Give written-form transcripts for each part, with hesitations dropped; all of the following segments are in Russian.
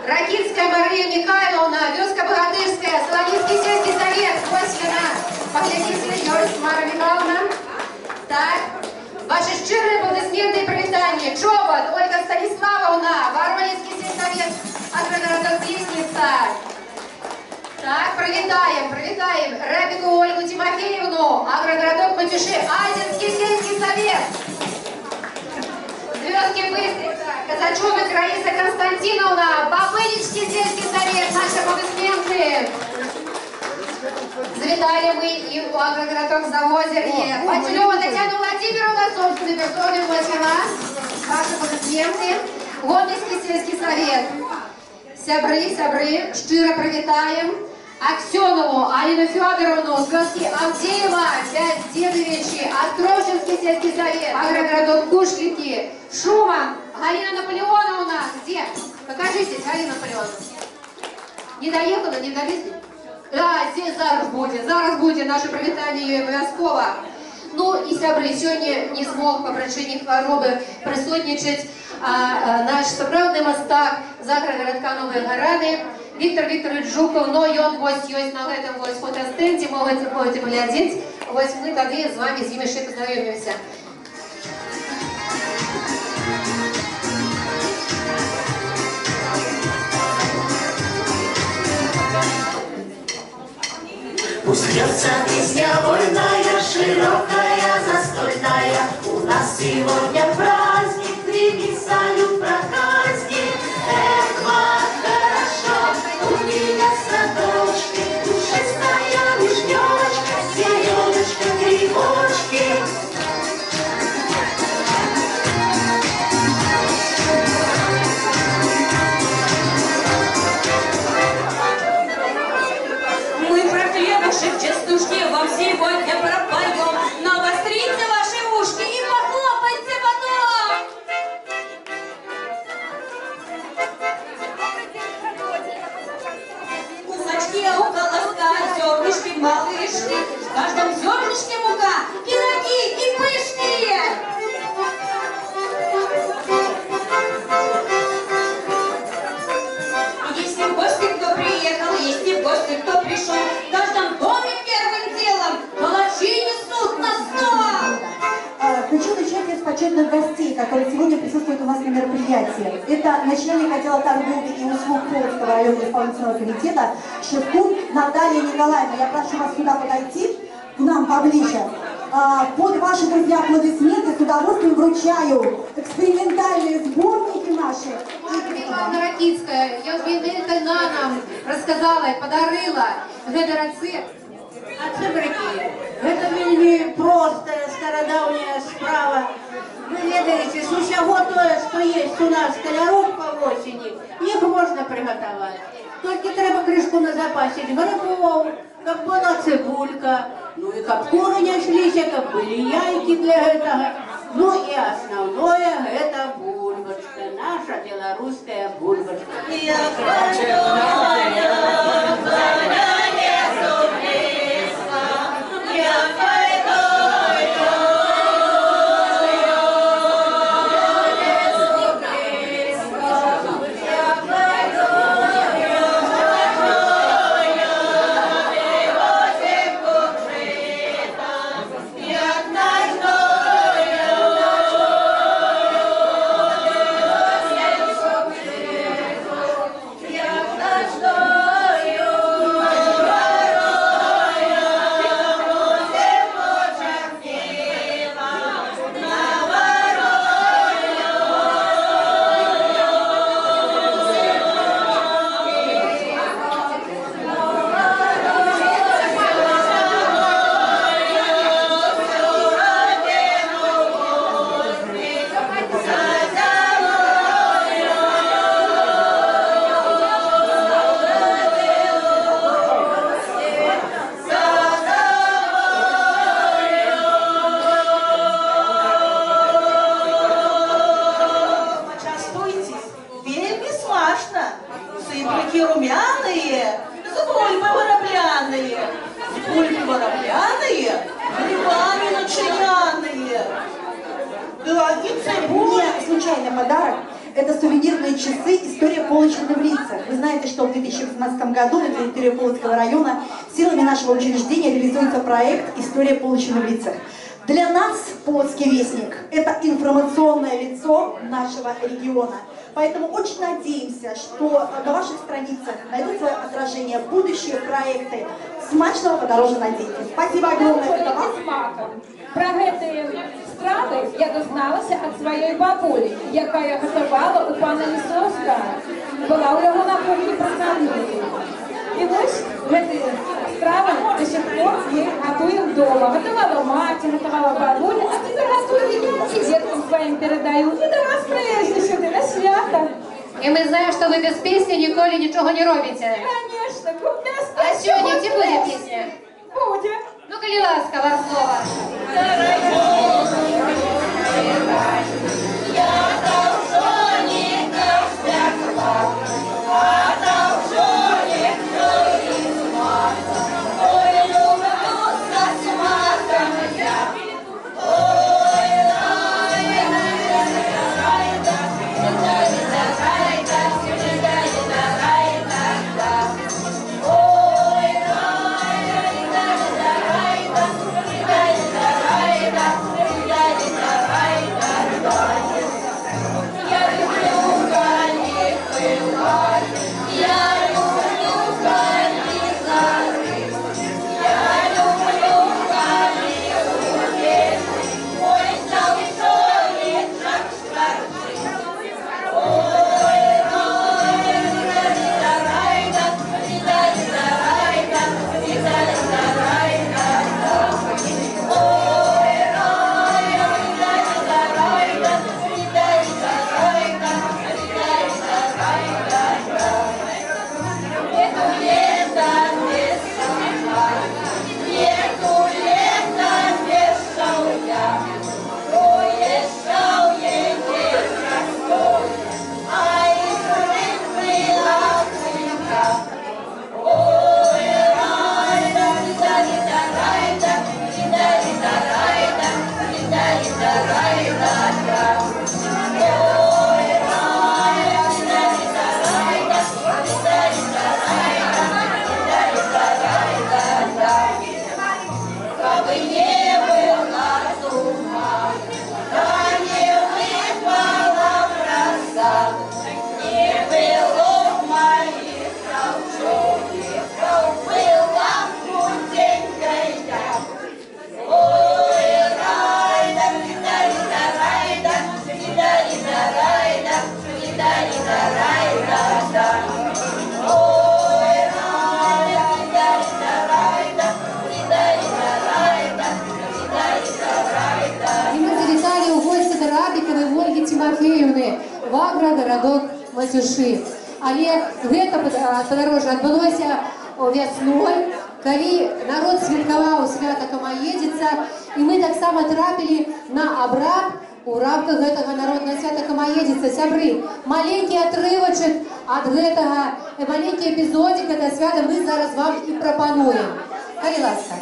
Ракитская Мария Михайловна, Вёска Богатырская, Солонинский сельский совет, Косвина, Поглядите, Юрис Мара Михайловна. Так, ваши щирые аплодисменты и привитания. Чобот, Ольга Станиславовна, Воронежский сельсовет, Агрогородок Лестница. Так, привитаем Ребику Ольгу Тимофеевну, Агрогородок Матюши, Азинский сельский совет. Звездки Быстрица, Казачевик Раиса Константиновна, Бабыничский сельский совет, наши аплодисменты. Завитали мы и у Агрогородок Завозерье. Батилева Татьяна Владимировна, собственной персоной вас. Ваши аплодисменты. Лобнинский сельский совет. Сябры, щиро привитаем. Аксенову Алину Федоровну, Звездки Авдеева, 5 Дедовичи, Островчинский сельский совет, Агрогородок Кушлики, Шуман, Галина Наполеоновна, где? Покажитесь, Галина Наполеоновна. Не доехала, не довезли? Да, здесь зараз будет наше привітання обов'язково. Ну і сябри, сьогодні не змог по причині хвороби присутничать наш справжній мастак з Агрогородка Нової Горади Віктор Вікторович Жуков, но ён вось ёсць на гэтым вось фотостенде, можете глядзець. Вось мы тады з вами з ім яшчэ пазнаёмімся. Пусть льется песня вольная, широкая, застольная. У нас сегодня праздник, прими салют проказник. Эх, как хорошо, у меня садочки, душистая вишнёчка, зеленочка, грибочки. Частушки вам сегодня пропоем. Навострите ваши ушки и похлопайте потом. Кусачки у колоска, зернышки, малышки. В каждом зернышке мука, пироги и пышные. Если в гости кто приехал, если в гости кто пришел, в каждом доме первым делом молодцы несут на стол. Хочу начать с почетных гостей, которые сегодня присутствуют у нас на мероприятии. Это начальник отдела торговли и услуг Полоцкого районного исполнительного комитета Шевкун Наталья Николаевна. Я прошу вас сюда подойти, к нам поближе. Под ваши, друзья, аплодисменты с удовольствием вручаю экспериментальные сборники наши. Михайловна Ракитская, я нам рассказала и подарила этот рецепт. А цибрики, это вельми простая, стародавняя справа. Вы ведаете, с усяго тое, что есть у нас калярок по осени, их можно приготовить. Только треба крышку назапасить грибов, как была цибулька, ну и как куры не шлись, как были яйки для этого. Ну и основное это бульбочка, наша белорусская бульбочка. Цибрики румяные, с бульбы воробляные, грибами начиняные. Мне случайный подарок. Это сувенирные часы «История Полочины в лицах». Вы знаете, что в 2018 году на территории Полоцкого района силами нашего учреждения реализуется проект «История Полочины в лицах». Для нас Полоцкий вестник – это информационное лицо нашего региона. Поэтому очень надеемся, что на ваших страницах найдут свое отражение будущие проекты смачного подорожного дети. Спасибо огромное. Это вам. Про гэтые стравы я дізналася ад сваёй бабулі, якая гатавала у пана Лісовскага. Была ў яго на кухні працаўніцай. І вось гэтыя стравы до сих пор мы готуем дома. Готовала маці, готовала бабуля, а теперь готовим и деткам своим передаю. И до вас привезли сюда на свято. И мы знаем, что вы без песни николи ничего не робите. Конечно, без А сегодня где будет песня? Будет. Ну, коли ласково слово. Вагра, городок Матюши. Але гэта падарожжа адбылося вясной, калі народ святкаваў свята Камаедзіца, і мы таксама трапілі на абрад у рамках гэтага народнага свята Камаедзіца. Сябры, маленькі атрывачак ад гэтага, маленькі эпізодзік гэта свята мы зараз вам і прапануем. Калі ласка.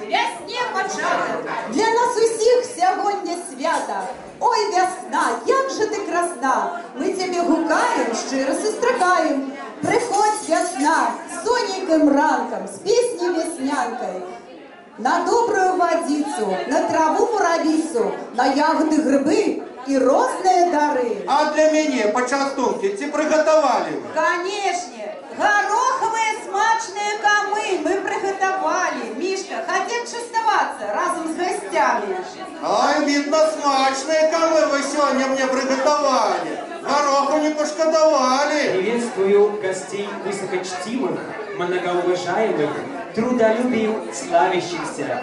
Весне початок. Для нас усіх сьогодні свята. Ой, весна, як же ти красна. Ми тебе гукаємо, щиро зустрікаємо. Приходь, весна, сонненьким ранком, з пісней веснянкой. На добрую водицу, на траву муравицу, на ягоды, грибы и розные дары. А для меня почастунки ці приготовали? Конечно, гороховые смачные камы мы приготовали. Мишка, хотим частоваться разом с гостями. Ай, видно, смачные камы вы сегодня мне приготовали. Гороху не пошкодовали. Приветствую гостей высокочтимых, многоуважаемых, трудолюбию славящихся.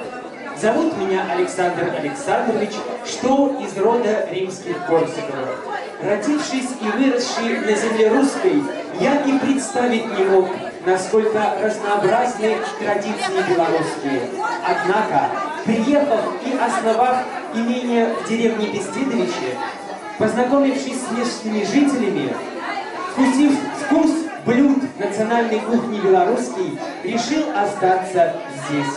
Зовут меня Александр Александрович, что из рода римских Корсаковых. Родившись и выросший на земле русской, я и представить не мог, насколько разнообразны традиции белорусские. Однако, приехав и основав имение в деревне Беседовичи, познакомившись с местными жителями, вкусив вкус блюд национальной кухни белорусской, решил остаться здесь.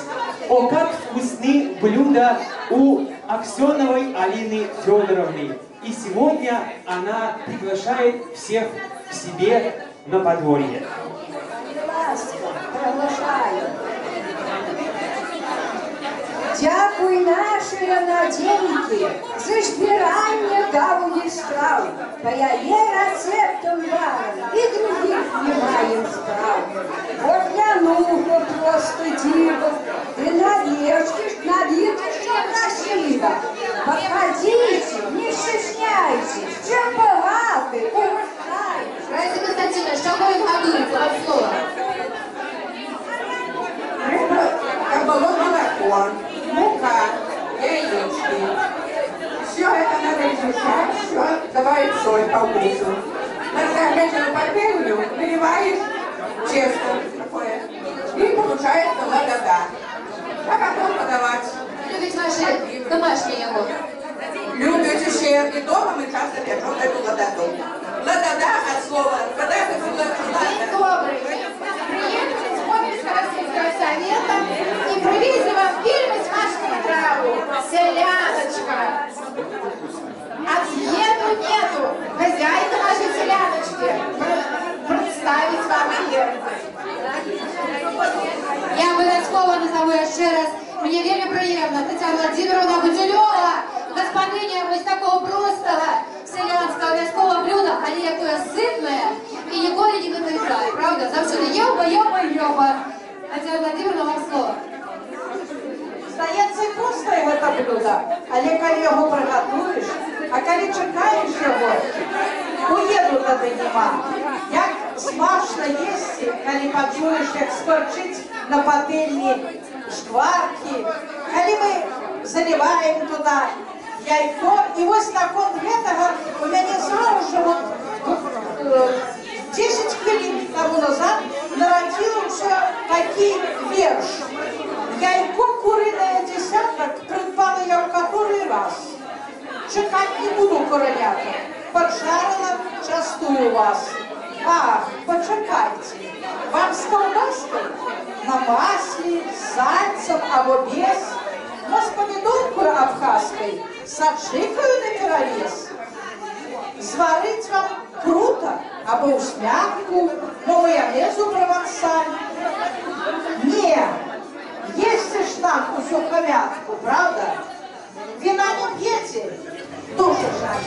О, как вкусны блюда у Аксеновой Алины Федоровны. И сегодня она приглашает всех к себе на подворье. Дякуй наші ранаденьки за збирання давніх страв. По яє рецептам варим і других не маем справ. Водянуху просто диво, и належки красиво. Подходите, не стесняйтесь, чем богаты, угощайтесь. Раиса Константиновна, что вы готовите? Вам слово. Молоко, мука, яички. Все это надо изучать, все добавить соль по вкусу. На горячую пательню наливаешь тесто такое, и получается ладода. А потом подавать. Любите ваши домашние его? Любите все, и дома мы часто пьем эту ладоду. Ладода от слова, когда это было День добрый. Приехали из Гомельского сельского совета и привезли вам первую смачную траву. Селяночка. Отъеду нету. Хозяйка нашей селяночки. Представить вам ее. Я обов'язково назову ще раз. Мені вельми приємно. Тетяна Владимировна Гудзельова, господиня ось такого простого селянського в'язкового блюда, але якое ситне і ніколи не надоїдає. Правда? Завжди йоба. Тетяна Владимировна, вам слово. Здається, просто це блюдо, але коли його приготуєш, а коли чекаєш його, уїду тоді нема. Як смачно їсти, коли почуєш, як скорчить на пательні шкварки, коли ми заливаємо туди яйко, і ось на конт гэтага у мене зразу вот 10 хвилин тому назад народился такий верш. Яйко куриное десяток придбала я в который раз. Чекать не буду, коронята. Поджарила, частую вас. Ах, почекайте. Вам с колбаской? На масле, с сальцем, або без. Но с помидоркой абхазской, с аджикою на мировес. Зварить вам круто, або у смятку, но майонезу провансаль. Не, есть ж нам усю комятку, правда? Вина не пьете? Дуже жаль.